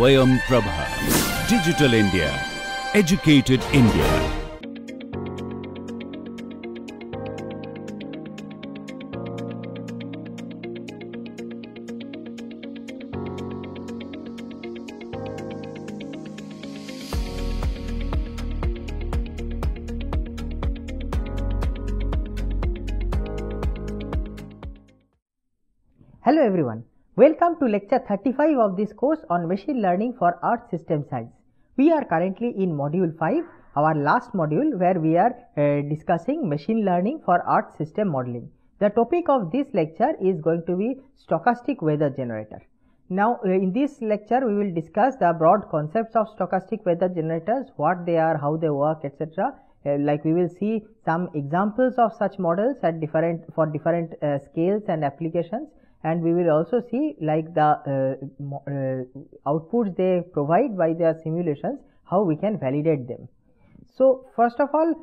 Swayam Prabha. Digital India. Educated India. Hello everyone, welcome to lecture 35 of this course on machine learning for Earth System Science. We are currently in module 5, our last module, where we are discussing machine learning for Earth system modeling. The topic of this lecture is going to be stochastic weather generator. Now in this lecture we will discuss the broad concepts of stochastic weather generators, what they are, how they work, etc. Like we will see some examples of such models at different scales and applications, and we will also see like the outputs they provide by their simulations, how we can validate them. So first of all,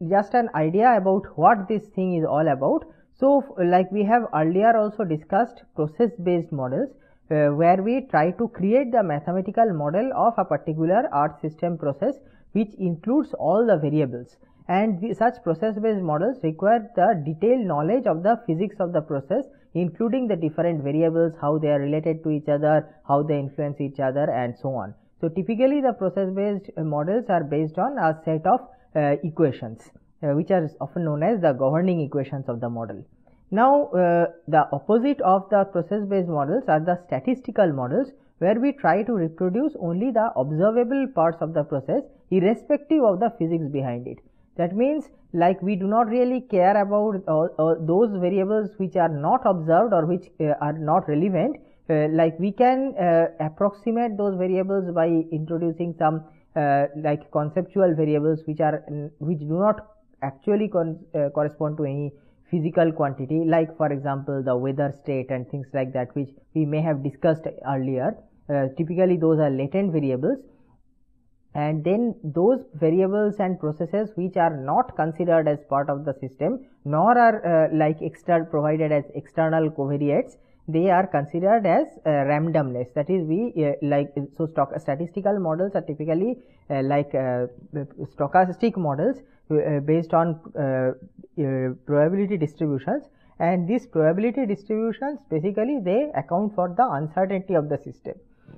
just an idea about what this thing is all about. So like we have earlier also discussed process based models, where we try to create the mathematical model of a particular Earth system process which includes all the variables, and such process based models require the detailed knowledge of the physics of the process, including the different variables, how they are related to each other, how they influence each other, and so on. So typically the process based models are based on a set of equations, which are often known as the governing equations of the model. Now the opposite of the process based models are the statistical models, where we try to reproduce only the observable parts of the process irrespective of the physics behind it. That means like we do not really care about those variables which are not observed or which are not relevant. Like we can approximate those variables by introducing some like conceptual variables which do not actually correspond to any physical quantity, like for example the weather state and things like that, which we may have discussed earlier. Typically those are latent variables, and then those variables and processes which are not considered as part of the system, nor are like provided as external covariates, they are considered as randomness. That is, statistical models are typically stochastic models based on probability distributions, and these probability distributions basically they account for the uncertainty of the system.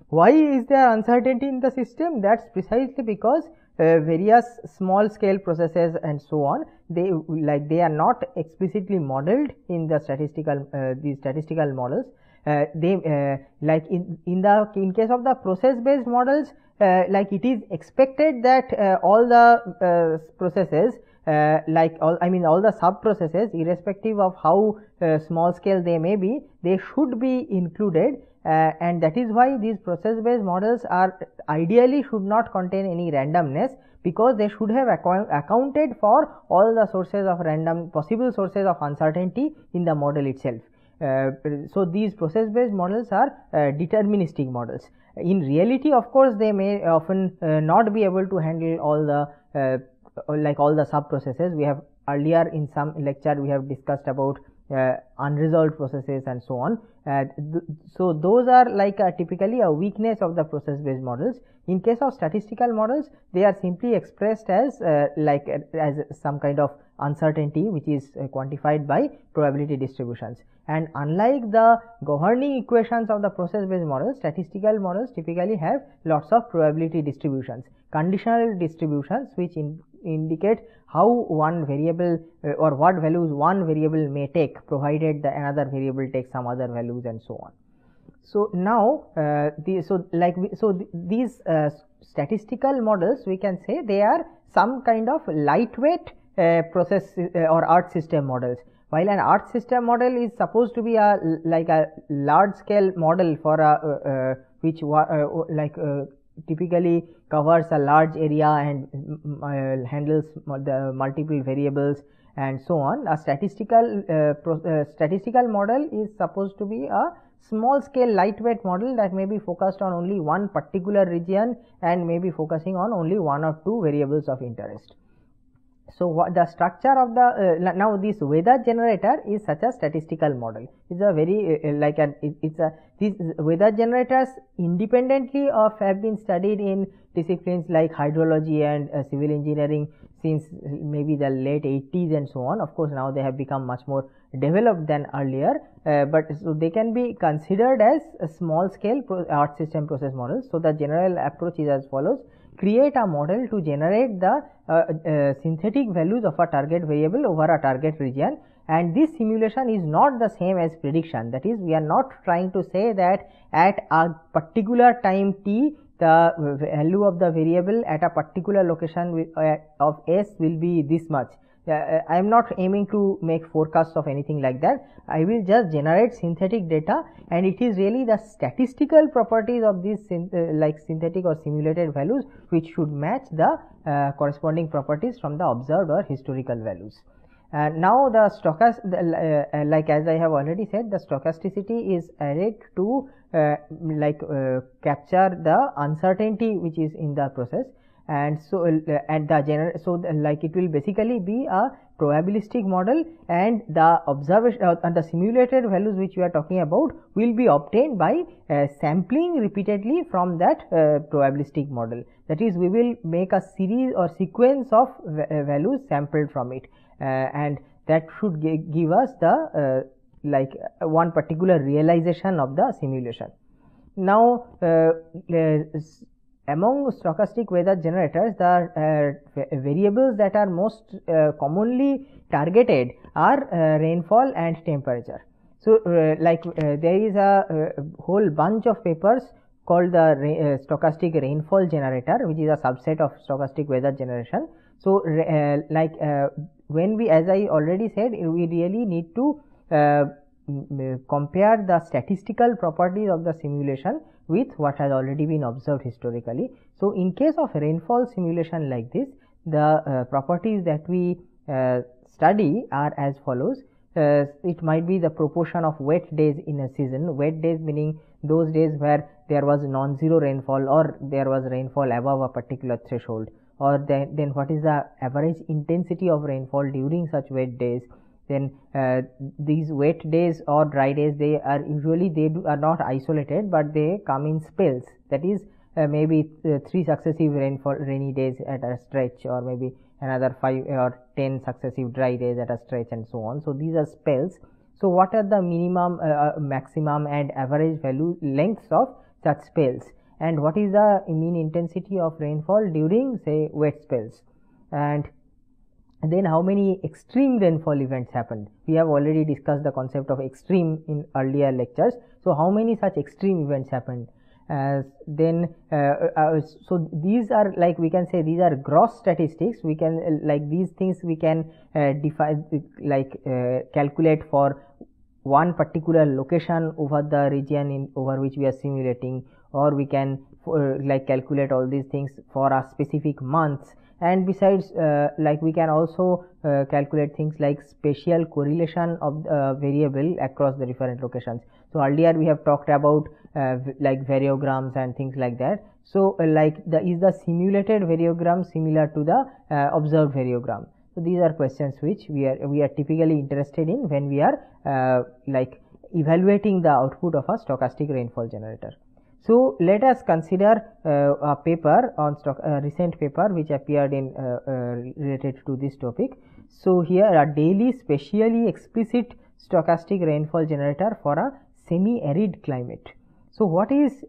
Why is there uncertainty in the system? That's precisely because various small scale processes and so on, they are not explicitly modeled in the these statistical models. In case of the process based models, it is expected that all the processes, all the sub processes, irrespective of how small scale they may be, they should be included. And that is why these process based models ideally should not contain any randomness, because they should have accounted for all the possible sources of uncertainty in the model itself. So these process based models are deterministic models. In reality, of course, they may often not be able to handle all the all the sub processes. We have earlier in some lecture we have discussed about unresolved processes and so on. So those are typically a weakness of the process based models. In case of statistical models, they are simply expressed as some kind of uncertainty which is quantified by probability distributions. And unlike the governing equations of the process based models, statistical models typically have lots of probability distributions, conditional distributions, which indicate how one variable or what values one variable may take, provided the another variable takes some other values and so on. So now these statistical models, we can say they are some kind of lightweight process or Earth system models, while an Earth system model is supposed to be a large scale model for a which typically covers a large area and handles the multiple variables and so on. A statistical model is supposed to be a small scale lightweight model that may be focused on only one particular region and may be focusing on only one or two variables of interest. So, what the structure of the now this weather generator is such a statistical model. It's a very like an it's a these weather generators independently of have been studied in disciplines like hydrology and civil engineering since maybe the late 80s and so on. Of course, now they have become much more developed than earlier, but so they can be considered as a small scale earth system process models. So, the general approach is as follows: create a model to generate the synthetic values of a target variable over a target region, and this simulation is not the same as prediction. That is, we are not trying to say that at a particular time t the value of the variable at a particular location of S will be this much. I am not aiming to make forecasts of anything like that. I will just generate synthetic data, and it is really the statistical properties of these like synthetic or simulated values which should match the corresponding properties from the observed or historical values. Now the like as I have already said, the stochasticity is added to capture the uncertainty which is in the process, and so like it will basically be a probabilistic model, and the observation and the simulated values which we are talking about will be obtained by sampling repeatedly from that probabilistic model. That is, we will make a series or sequence of values sampled from it, and that should give us the one particular realization of the simulation. Now, among stochastic weather generators, the variables that are most commonly targeted are rainfall and temperature. So, there is a whole bunch of papers called the stochastic rainfall generator, which is a subset of stochastic weather generation. So, when we, as I already said, we really need to compare the statistical properties of the simulation with what has already been observed historically. So, in case of rainfall simulation like this, the properties that we study are as follows. It might be the proportion of wet days in a season. Wet days meaning those days where there was non-zero rainfall or there was rainfall above a particular threshold, or then what is the average intensity of rainfall during such wet days. Then these wet days or dry days, they are usually are not isolated, but they come in spells. That is, maybe 3 successive rainy days at a stretch, or maybe another 5 or 10 successive dry days at a stretch, and so on. So, these are spells. So, what are the minimum, maximum and average value lengths of such spells, and what is the mean intensity of rainfall during, say, wet spells, and then how many extreme rainfall events happened. We have already discussed the concept of extreme in earlier lectures. So, how many such extreme events happened? So these are, like we can say, these are gross statistics. We can these things we can define, calculate for one particular location over the region over which we are simulating, or we can calculate all these things for a specific months. And besides, we can also calculate things like spatial correlation of variable across the different locations. So earlier we have talked about variograms and things like that. So is the simulated variogram similar to the observed variogram? So these are questions which we are typically interested in when we are evaluating the output of a stochastic rainfall generator. So let us consider a paper on recent paper which appeared in related to this topic. So here, a daily spatially explicit stochastic rainfall generator for a semi-arid climate. So what is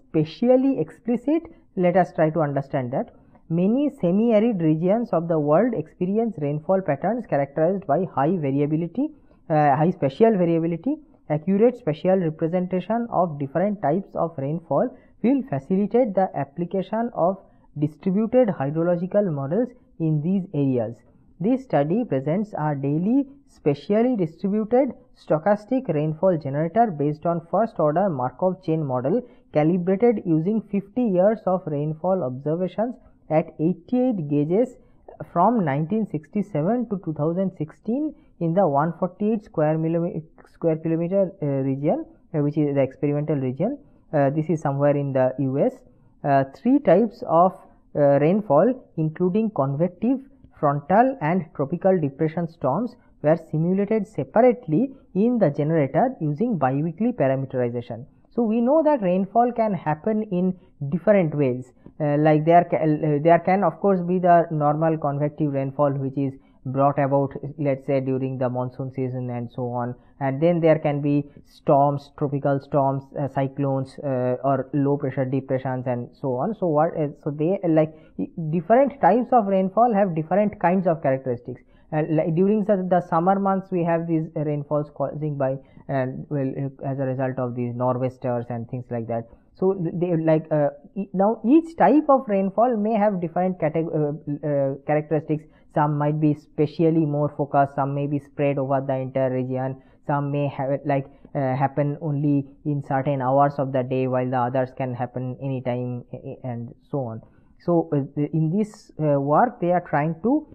spatially explicit? Let us try to understand that. Many semi-arid regions of the world experience rainfall patterns characterized by high variability, high spatial variability. Accurate spatial representation of different types of rainfall will facilitate the application of distributed hydrological models in these areas. This study presents a daily spatially distributed stochastic rainfall generator based on first order Markov chain model calibrated using 50 years of rainfall observations at 88 gauges from 1967 to 2016 in the 148 square kilometer region, which is the experimental region. This is somewhere in the US. 3 types of rainfall, including convective, frontal and tropical depression storms were simulated separately in the generator using biweekly parameterization. So we know that rainfall can happen in different ways. Like there can of course be the normal convective rainfall which is brought about, let's say, during the monsoon season and so on, and then there can be storms, tropical storms, cyclones, or low pressure depressions and so on. So they like different types of rainfall have different kinds of characteristics. Like during the summer months we have these rainfalls causing by as a result of these nor'westers and things like that. So they like now each type of rainfall may have different characteristics. Some might be spatially more focused, some may be spread over the entire region, some may have like happen only in certain hours of the day, while the others can happen anytime, and so on. So in this work they are trying to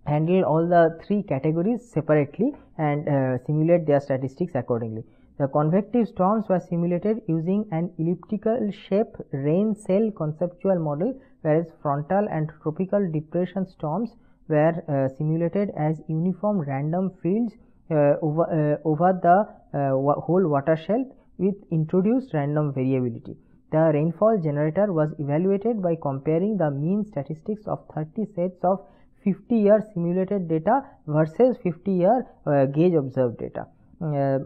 handle all the three categories separately and simulate their statistics accordingly. The convective storms were simulated using an elliptical shape rain cell conceptual model, whereas frontal and tropical depression storms were simulated as uniform random fields over the whole watershed with introduced random variability. The rainfall generator was evaluated by comparing the mean statistics of 30 sets of 50-year simulated data versus 50-year gauge observed data.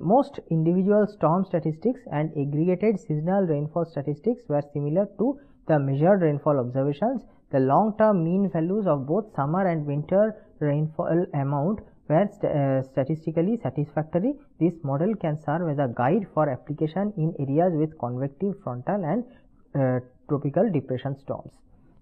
Most individual storm statistics and aggregated seasonal rainfall statistics were similar to the measured rainfall observations. The long-term mean values of both summer and winter rainfall amount were statistically satisfactory. This model can serve as a guide for application in areas with convective frontal and tropical depression storms.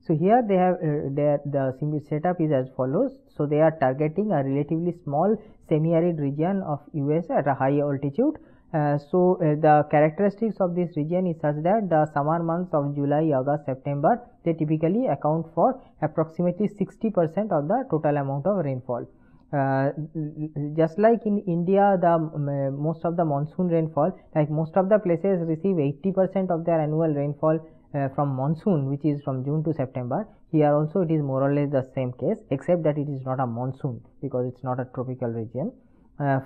So here they have the setup is as follows. So they are targeting a relatively small semi-arid region of US at a high altitude. The characteristics of this region is such that the summer months of July, August, September, they typically account for approximately 60% of the total amount of rainfall. Just like in India, the most of the monsoon rainfall, like most of the places receive 80% of their annual rainfall from monsoon, which is from June to September. Here also it is more or less the same case, except that it is not a monsoon because it's not a tropical region.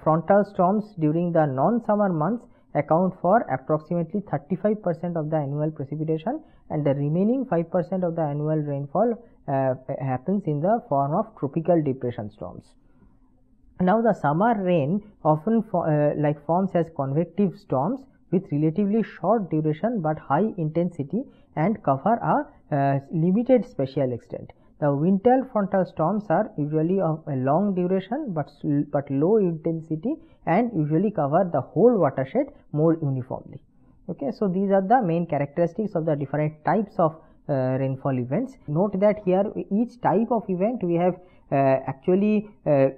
Frontal storms during the non-summer months account for approximately 35% of the annual precipitation, and the remaining 5% of the annual rainfall happens in the form of tropical depression storms. Now the summer rain often forms as convective storms with relatively short duration but high intensity and cover a limited spatial extent. The winter frontal storms are usually of a long duration but low intensity and usually cover the whole watershed more uniformly. Okay, so these are the main characteristics of the different types of rainfall events. Note that here each type of event we have actually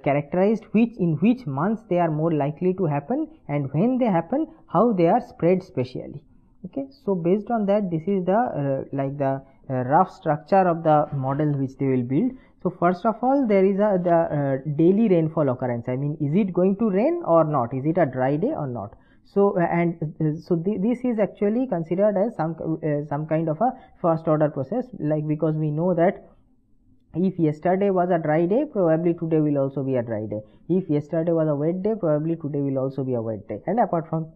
characterized in which months they are more likely to happen, and when they happen, how they are spread spatially. Okay, so based on that, this is the rough structure of the model which they will build. So first of all, there is the daily rainfall occurrence. I mean, is it going to rain or not? Is it a dry day or not? So this is actually considered as some kind of a first order process, like, because we know that if yesterday was a dry day, probably today will also be a dry day. If yesterday was a wet day, probably today will also be a wet day. And apart from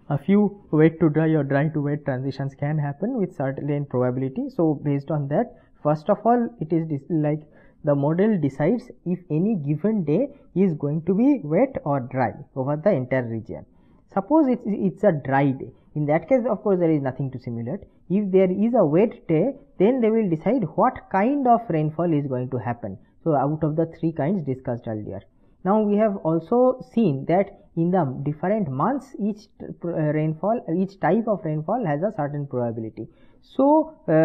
a few wet to dry or dry to wet transitions can happen with certain probability. So based on that, first of all, it is like the model decides if any given day is going to be wet or dry over the entire region. Suppose it's a dry day. In that case, of course, there is nothing to simulate. If there is a wet day, then they will decide what kind of rainfall is going to happen. So out of the three kinds discussed earlier. Now we have also seen that in the different months, each type of rainfall has a certain probability. So so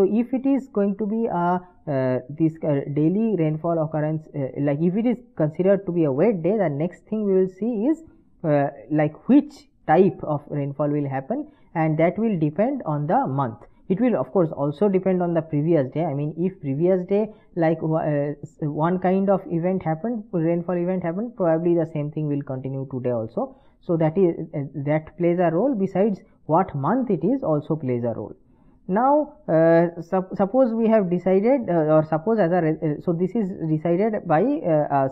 if it is going to be this daily rainfall occurrence, like if it is considered to be a wet day, the next thing we will see is which type of rainfall will happen, and that will depend on the month. It will of course also depend on the previous day. I mean, if previous day one kind of event happened, rainfall event happened, probably the same thing will continue today also. So that plays a role. Besides, what month it is also plays a role. Now suppose we have decided or suppose as a so this is decided by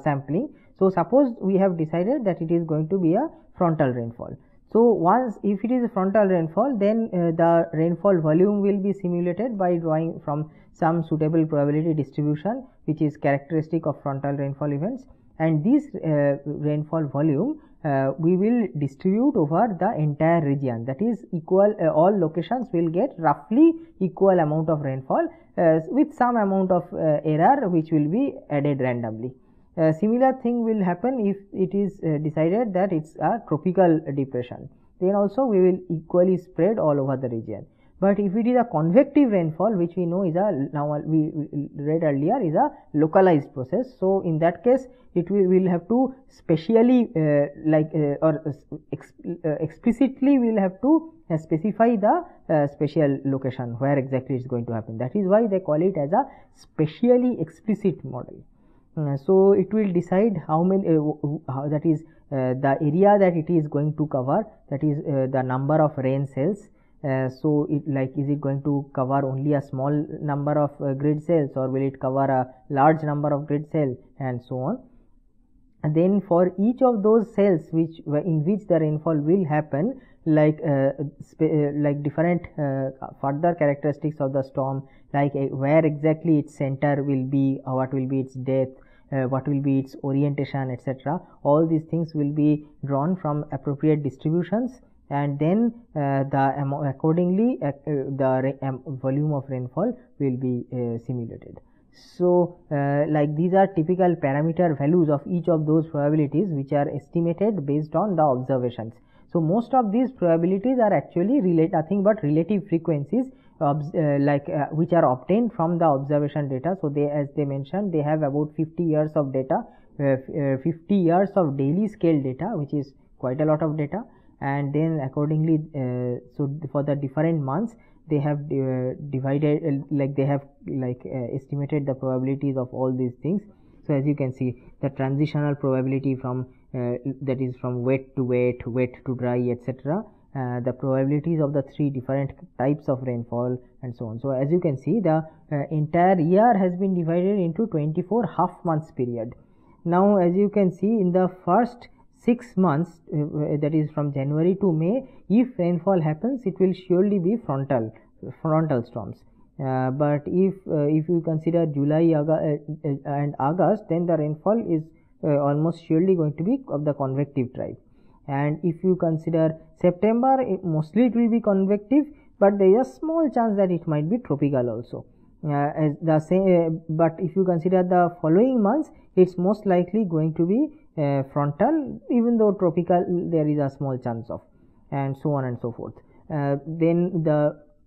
sampling. So suppose we have decided that it is going to be a frontal rainfall. So once if it is a frontal rainfall, then the rainfall volume will be simulated by drawing from some suitable probability distribution which is characteristic of frontal rainfall events, and this rainfall volume we will distribute over the entire region, that is equal, all locations will get roughly equal amount of rainfall with some amount of error which will be added randomly. Similar thing will happen if it is decided that it's a tropical depression, then also we will equally spread all over the region. But if it is a convective rainfall, which we know is a, now we read earlier, is a localized process, so in that case it will have to specially explicitly we will have to specify the special location where exactly it is going to happen. That is why they call it as a specially explicit model. So it will decide how many that is the area that it is going to cover, that is the number of rain cells. So it is it going to cover only a small number of grid cells, or will it cover a large number of grid cells, and so on. And then for each of those cells in which the rainfall will happen, like different further characteristics of the storm, like where exactly its center will be, what will be its depth, what will be its orientation, etc. All these things will be drawn from appropriate distributions, and then accordingly the volume of rainfall will be simulated. So these are typical parameter values of each of those probabilities which are estimated based on the observations. So most of these probabilities are actually nothing but relative frequencies which are obtained from the observation data. So they, as they mentioned, they have about 50 years of data, 50 years of daily scale data, which is quite a lot of data, and then accordingly so for the different months they have divided, they have estimated the probabilities of all these things. So as you can see, the transitional probability from that is from wet to wet, wet to dry, etc. The probabilities of the three different types of rainfall, and so on. So as you can see, the entire year has been divided into 24 half months period. Now as you can see, in the first 6 months, that is from January to May, if rainfall happens, it will surely be frontal storms. But if you consider July and August, then the rainfall is almost surely going to be of the convective type. And if you consider September, mostly it will be convective, but there is a small chance that it might be tropical also. But if you consider the following months, it's most likely going to be frontal, even though tropical there is a small chance of, and so on and so forth. Then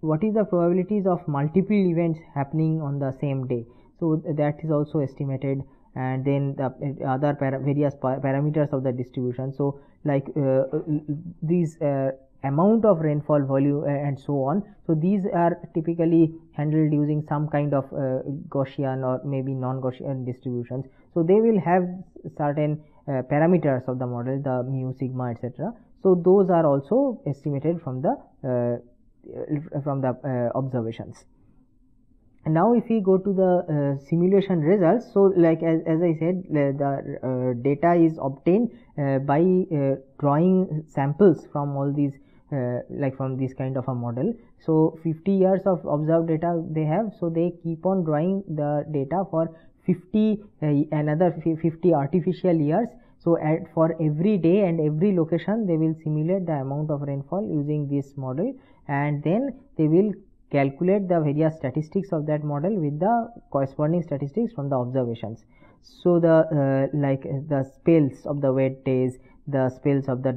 what is the probabilities of multiple events happening on the same day? So that is also estimated, and then the other various parameters of the distribution. So these amount of rainfall volume and so on. So these are typically handled using some kind of Gaussian or maybe non-Gaussian distributions. So they will have certain parameters of the model, the mu, sigma, etc. So those are also estimated from the observations. And now if we go to the simulation results, so as I said, the data is obtained by drawing samples from all these from this kind of a model. So 50 years of observed data they have, so they keep on drawing the data for 50 another 50 artificial years. So for every day and every location they will simulate the amount of rainfall using this model, and then they will calculate the various statistics of that model with the corresponding statistics from the observations. So the the spells of the wet days, the spells of the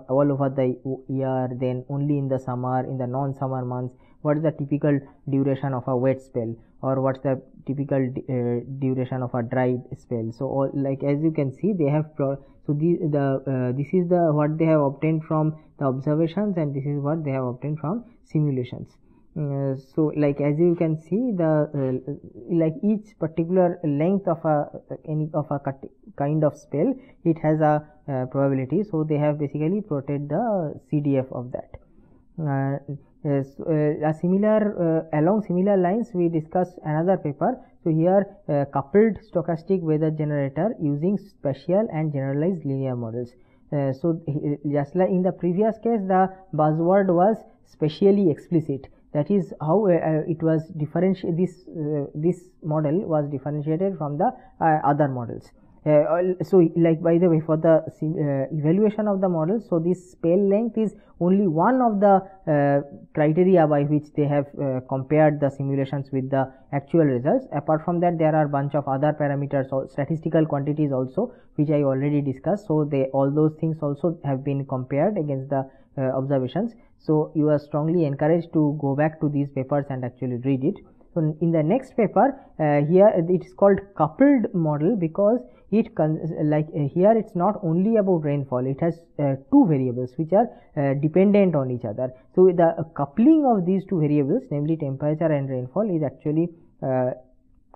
all over the year, then only in the summer, in the non-summer months, what is the typical duration of a wet spell, or what's the typical duration of a dry spell. So all, as you can see, they have so this is the what they have obtained from the observations, and this is what they have obtained from simulations. So as you can see, the each particular length of a kind of spell, it has a probability. So they have basically plotted the CDF of that. Along similar lines we discussed another paper. So here coupled stochastic weather generator using special and generalized linear models. So just like in the previous case, the buzzword was specially explicit. That is how it was differentiated. This model was differentiated from the other models. So like, by the way, for the evaluation of the model, so this spell length is only one of the criteria by which they have compared the simulations with the actual results. Apart from that, there are bunch of other parameters or statistical quantities also, which I already discussed. So all those things also have been compared against the observations. So you are strongly encouraged to go back to these papers and actually read it. So in the next paper, here it is called coupled model, because it here it's not only about rainfall, it has two variables which are dependent on each other. So the coupling of these two variables, namely temperature and rainfall, is actually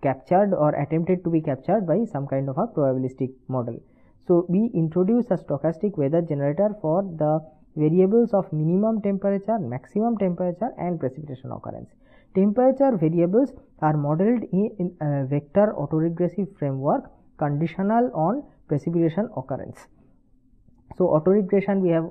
captured or attempted to be captured by some kind of a probabilistic model. So we introduce a stochastic weather generator for the variables of minimum temperature, maximum temperature and precipitation occurrence. Temperature variables are modeled in a vector autoregressive framework conditional on precipitation occurrence. So autoregression we have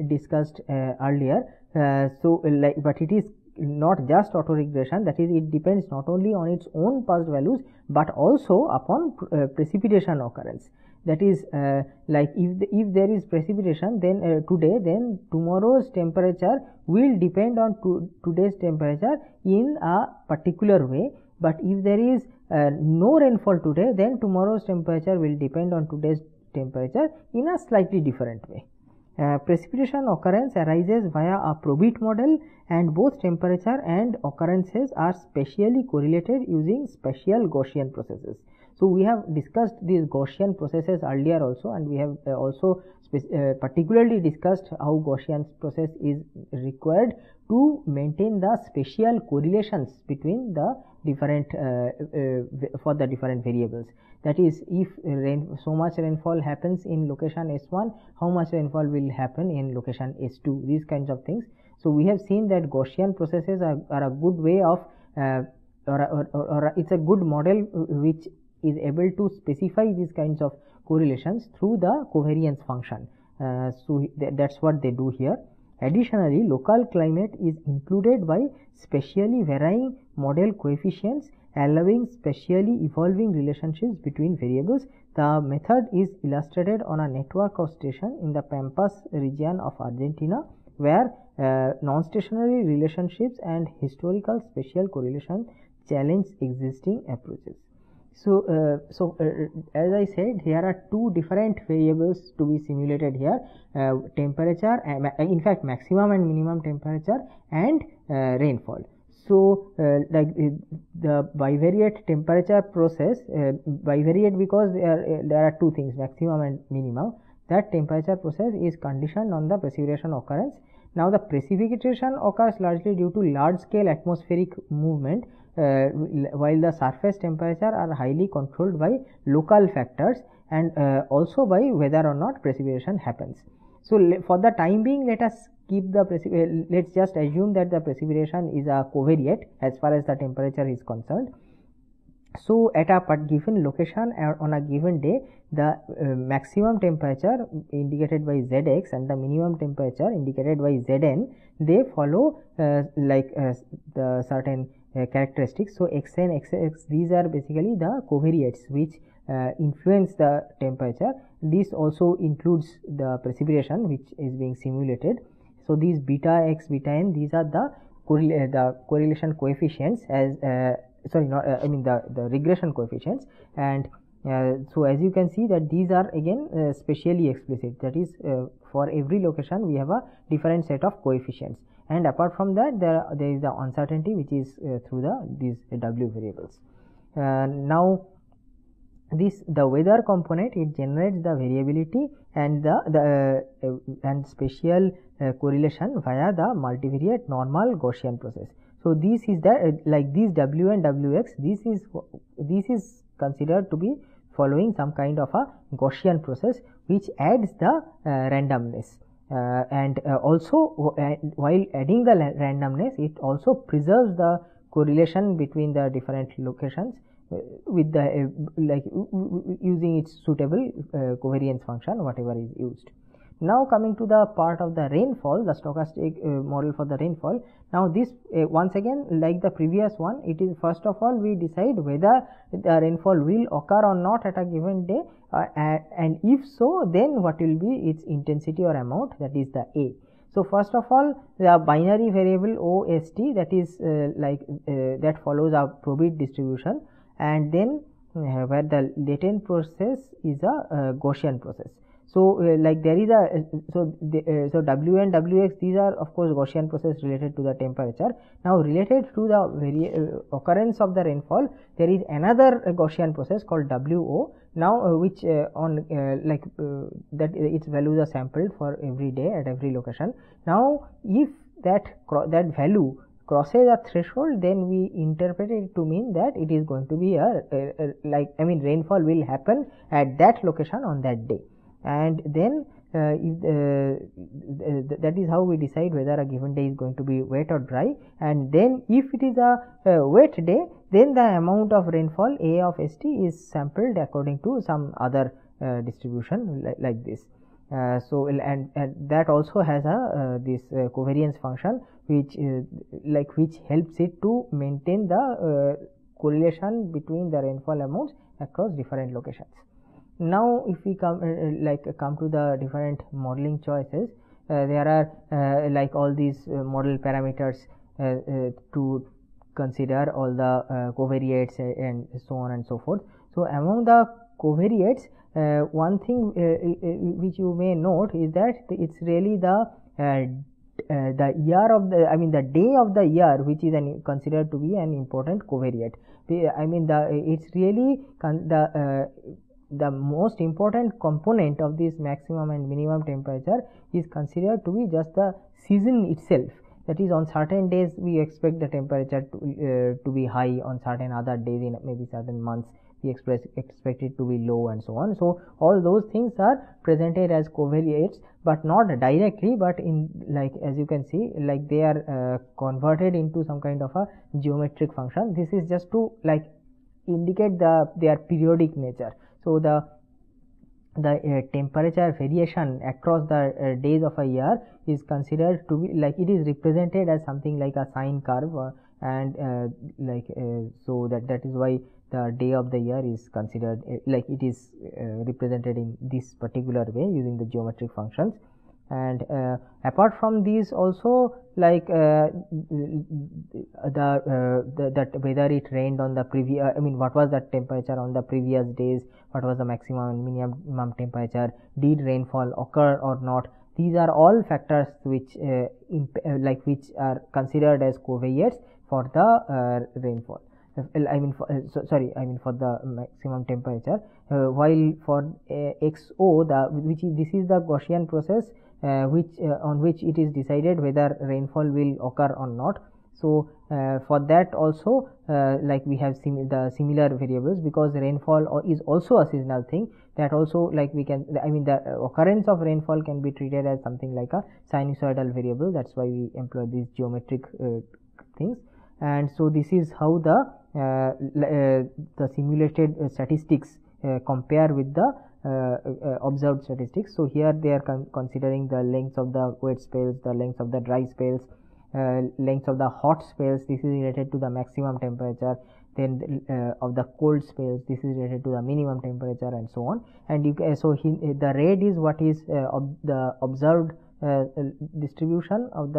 discussed earlier. But it is not just autoregression, that is, it depends not only on its own past values but also upon precipitation occurrence. That is, like if there is precipitation, then today, then tomorrow's temperature will depend on today's temperature in a particular way. But if there is no rainfall today, then tomorrow's temperature will depend on today's temperature in a slightly different way. Precipitation occurrence arises via a probit model, and both temperature and occurrences are spatially correlated using special Gaussian processes. So we have discussed these Gaussian processes earlier also, and we have also particularly discussed how Gaussian process is required to maintain the spatial correlations between the different for the different variables. That is, if so much rainfall happens in location S1, how much rainfall will happen in location S2, these kinds of things. So we have seen that Gaussian processes are a good way of or it's a good model which is able to specify these kinds of correlations through the covariance function. So that's what they do here. Additionally, local climate is included by spatially varying model coefficients, allowing spatially evolving relationships between variables. The method is illustrated on a network of stations in the Pampas region of Argentina, where non-stationary relationships and historical spatial correlation challenge existing approaches. So, as I said, here are two different variables to be simulated here: temperature, in fact maximum and minimum temperature, and rainfall. So, like the bivariate temperature process, bivariate because there are two things, maximum and minimum. That temperature process is conditioned on the precipitation occurrence. Now, the precipitation occurs largely due to large scale atmospheric movement, while the surface temperature are highly controlled by local factors and also by whether or not precipitation happens. So for the time being, let us keep the let's just assume that the precipitation is a covariate as far as the temperature is concerned. So at a given location on a given day, the maximum temperature indicated by Zx and the minimum temperature indicated by Zn, they follow the certain characteristics. So xn, xx, these are basically the covariates which influence the temperature. This also includes the precipitation which is being simulated. So these beta x, beta n, these are the correlation coefficients as the regression coefficients. And so as you can see that these are again spatially explicit, that is for every location we have a different set of coefficients, and apart from that there is the uncertainty which is through these W variables. Now the weather component, it generates the variability and and spatial correlation via the multivariate normal Gaussian process. So this is the like these W and Wx, this is considered to be following some kind of a Gaussian process which adds the randomness. and also while adding the randomness, it also preserves the correlation between the different locations with the using its suitable covariance function, whatever is used. Now coming to the part of the rainfall, the stochastic model for the rainfall. Now this once again, like the previous one, it is first of all we decide whether the rainfall will occur or not at a given day, and if so, then what will be its intensity or amount, that is the A. So first of all, the binary variable OST, that is that follows a Probit distribution, and then where the latent process is a Gaussian process. So like there is a so W and Wx, these are of course Gaussian process related to the temperature. Now related to the occurrence of the rainfall, there is another Gaussian process called WO, now which that its values are sampled for every day at every location. Now if that value crosses a threshold, then we interpret it to mean that it is going to be a rainfall will happen at that location on that day. And then that is how we decide whether a given day is going to be wet or dry. And then if it is a wet day, then the amount of rainfall A of ST is sampled according to some other distribution like this. So and that also has a this covariance function which helps it to maintain the correlation between the rainfall amounts across different locations. Now if we come to the different modeling choices, there are all these model parameters to consider, all the covariates and so on and so forth. So among the covariates, one thing which you may note is that it's really the year of the the day of the year which is considered to be an important covariate. It's really the most important component of this maximum and minimum temperature is considered to be just the season itself. That is, on certain days we expect the temperature to be high, on certain other days in maybe certain months we expect it to be low, and so on. So all those things are presented as covariates, but not directly, but in as you can see, they are converted into some kind of a geometric function. This is just to indicate their periodic nature. So the temperature variation across the days of a year is considered to be it is represented as something like a sine curve, and so that is why the day of the year is considered it is represented in this particular way using the geometric functions. And apart from these also, that whether it rained on the previous, what was the temperature on the previous days, what was the maximum and minimum temperature, did rainfall occur or not, these are all factors which which are considered as covariates for the rainfall. For the maximum temperature, while for XO, this is the Gaussian process on which it is decided whether rainfall will occur or not. So for that also we have the similar variables, because rainfall is also a seasonal thing. That also we can the occurrence of rainfall can be treated as something like a sinusoidal variable. That's why we employ these geometric things. And so this is how the simulated statistics compare with the observed statistics. So here they are considering the length of the wet spells, the length of the dry spells, length of the hot spells. This is related to the maximum temperature. Then of the cold spells, this is related to the minimum temperature, and so on. And the red is what is the observed distribution of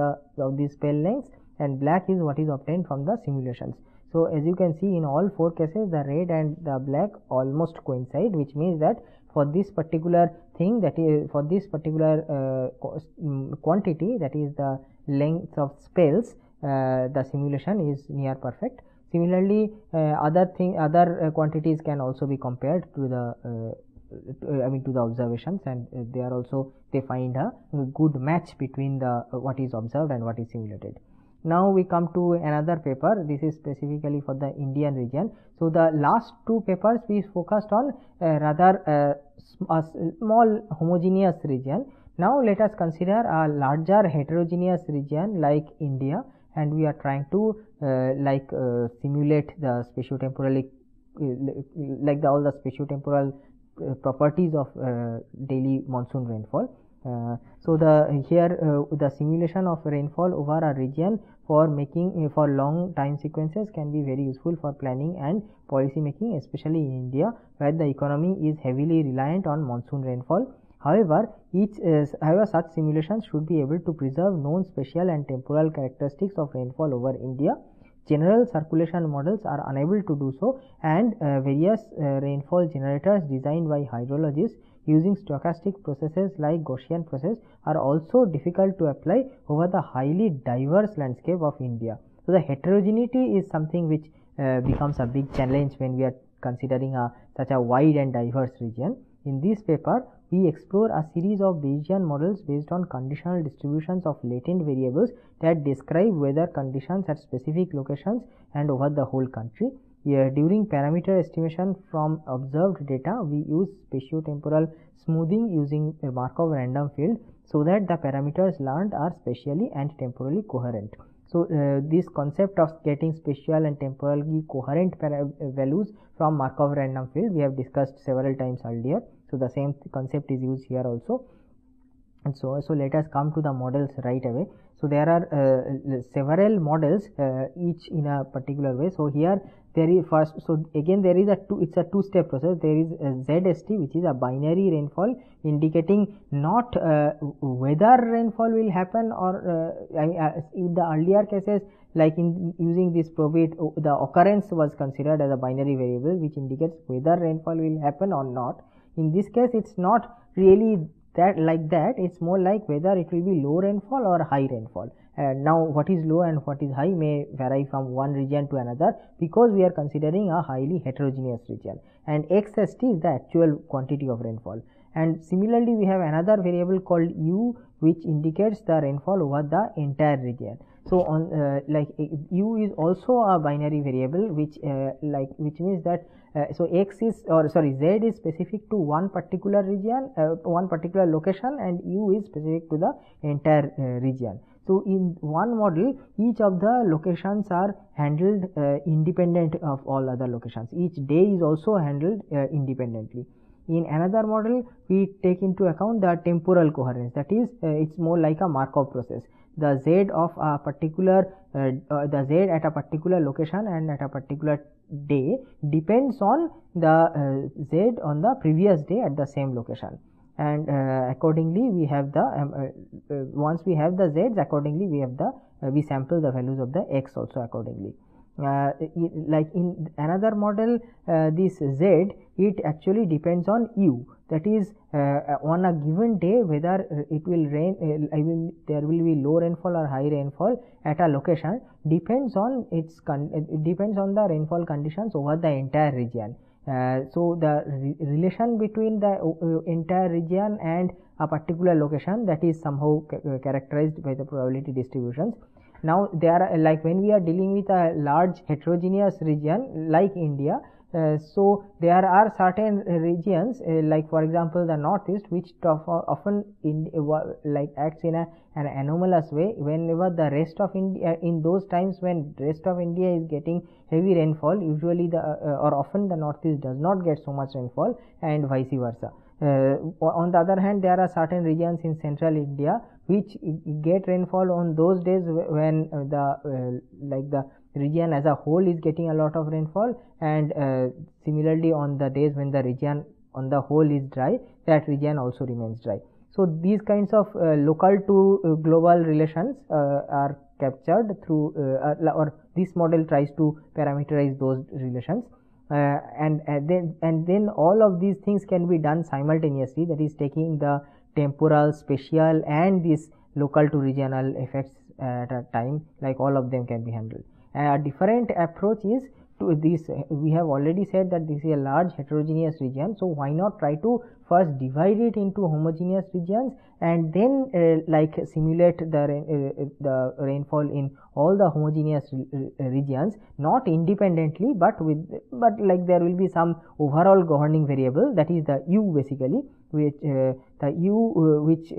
these spell lengths, and black is what is obtained from the simulations. So as you can see, in all four cases the red and the black almost coincide, which means that for this particular thing, that is for this particular quantity, that is the length of spells, the simulation is near perfect. Similarly, other quantities can also be compared to the to the observations, and they find a good match between the what is observed and what is simulated. Now we come to another paper. This is specifically for the Indian region. So the last two papers we focused on rather a small homogeneous region. Now let us consider a larger heterogeneous region like India, and we are trying to simulate the spatiotemporal all the spatiotemporal properties of daily monsoon rainfall. So the simulation of rainfall over a region for making for long time sequences can be very useful for planning and policy making, especially in India where the economy is heavily reliant on monsoon rainfall. However, such simulations should be able to preserve known spatial and temporal characteristics of rainfall over India. General circulation models are unable to do so, and various rainfall generators designed by hydrologists using stochastic processes like Gaussian process are also difficult to apply over the highly diverse landscape of India. So the heterogeneity is something which becomes a big challenge when we are considering such a wide and diverse region. In this paper, we explore a series of Bayesian models based on conditional distributions of latent variables that describe weather conditions at specific locations and over the whole country. During parameter estimation from observed data, we use spatiotemporal smoothing using a Markov random field so that the parameters learned are spatially and temporally coherent. So this concept of getting spatial and temporally coherent values from Markov random field we have discussed several times earlier. So the same concept is used here also. And so let us come to the models right away. So there are several models, each in a particular way. So here there is first. So again there is it's a two-step process. There is a ZST, which is a binary rainfall indicating not whether rainfall will happen or in the earlier cases, like in using this probit, the occurrence was considered as a binary variable which indicates whether rainfall will happen or not. In this case, it's not really that, it's more like whether it will be low rainfall or high rainfall. Now what is low and what is high may vary from one region to another because we are considering a highly heterogeneous region, and XST is the actual quantity of rainfall. And similarly, we have another variable called U, which indicates the rainfall over the entire region. So on U is also a binary variable which means that so Z is specific to one particular region, one particular location, and U is specific to the entire region. So in one model, each of the locations are handled independent of all other locations. Each day is also handled independently. In another model, we take into account the temporal coherence, that is it's more like a Markov process. The Z of a particular the Z at a particular location and at a particular day depends on the Z on the previous day at the same location, and accordingly we have the once we have the Z's, accordingly we have the we sample the values of the X also accordingly. Like in another model, this Z, it actually depends on U, that is on a given day whether it will rain, there will be low rainfall or high rainfall at a location depends on it depends on the rainfall conditions over the entire region. So the relation between the entire region and a particular location, that is somehow characterized by the probability distributions. Now there are, like when we are dealing with a large heterogeneous region like India, so there are certain regions like for example the northeast, which often acts in an anomalous way. Whenever the rest of India, in those times when rest of India is getting heavy rainfall, usually or often the northeast does not get so much rainfall, and vice versa. On the other hand, there are certain regions in central India which get rainfall on those days when the region as a whole is getting a lot of rainfall, and similarly on the days when the region on the whole is dry, that region also remains dry. So these kinds of local to global relations are captured through or this model tries to parameterize those relations. And then all of these things can be done simultaneously, that is taking the temporal, spatial and this local to regional effects at a time, like all of them can be handled. A different approach is to this. We have already said that this is a large heterogeneous region, so why not try to first divide it into homogeneous regions and then simulate the rainfall in all the homogeneous regions, not independently but like there will be some overall governing variable, that is the U basically, which the U which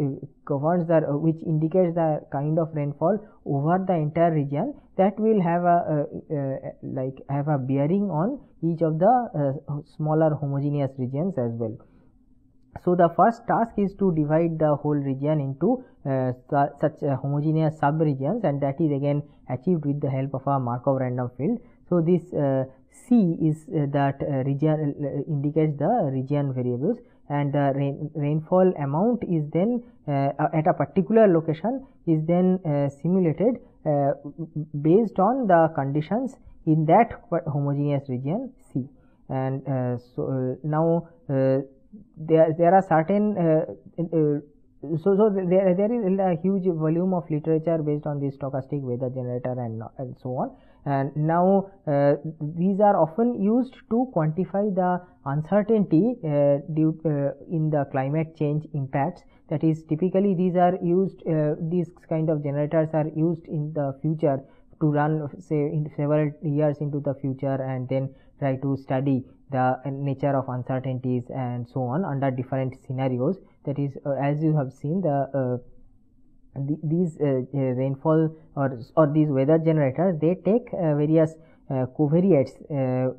governs the which indicates the kind of rainfall over the entire region, that will have a have a bearing on each of the smaller homogeneous regions as well. So the first task is to divide the whole region into such homogeneous sub-regions, and that is again achieved with the help of a Markov random field. So this C is that region indicates the region variables, and the rainfall amount is then at a particular location is then simulated based on the conditions in that homogeneous region C. And now there are certain so there is a huge volume of literature based on this stochastic weather generator and so on, and now these are often used to quantify the uncertainty due in the climate change impacts. That is, typically these are used these kind of generators are used in the future to run, say, in several years into the future, and then try to study the nature of uncertainties and so on under different scenarios. That is, as you have seen, these rainfall or these weather generators, they take various covariates.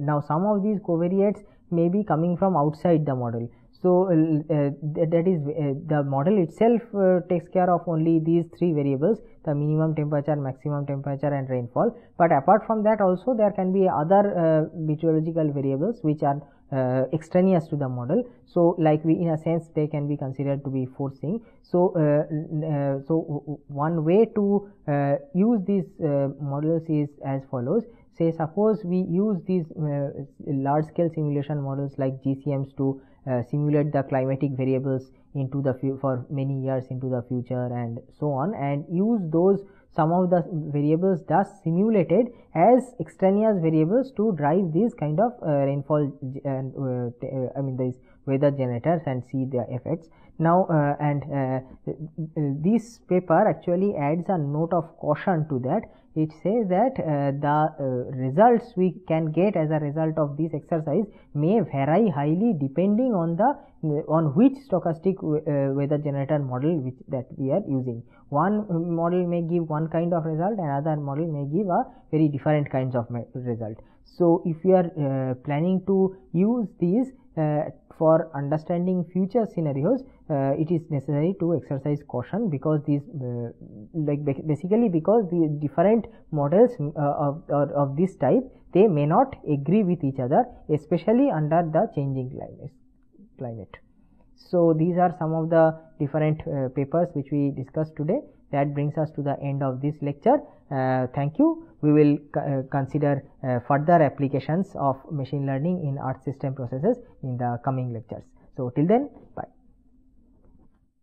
Now some of these covariates may be coming from outside the model. So that is the model itself takes care of only these three variables, the minimum temperature, maximum temperature and rainfall. But apart from that also there can be other meteorological variables which are extraneous to the model. So like in a sense they can be considered to be forcing. So one way to use these models is as follows. Say suppose we use these large scale simulation models like GCMs to simulate the climatic variables into the for many years into the future and so on, and use those some of the variables thus simulated as extraneous variables to drive these kind of rainfall and these weather generators and see their effects. Now this paper actually adds a note of caution to that. It says that the results we can get as a result of this exercise may vary highly depending on the on which stochastic weather generator model that we are using. One model may give one kind of result, another model may give a very different kinds of result. So if you are planning to use these for understanding future scenarios, it is necessary to exercise caution, because these basically because the different models of this type, they may not agree with each other, especially under the changing climate. So these are some of the different papers which we discussed today. That brings us to the end of this lecture. Thank you. We will consider further applications of machine learning in earth system processes in the coming lectures. So till then, bye.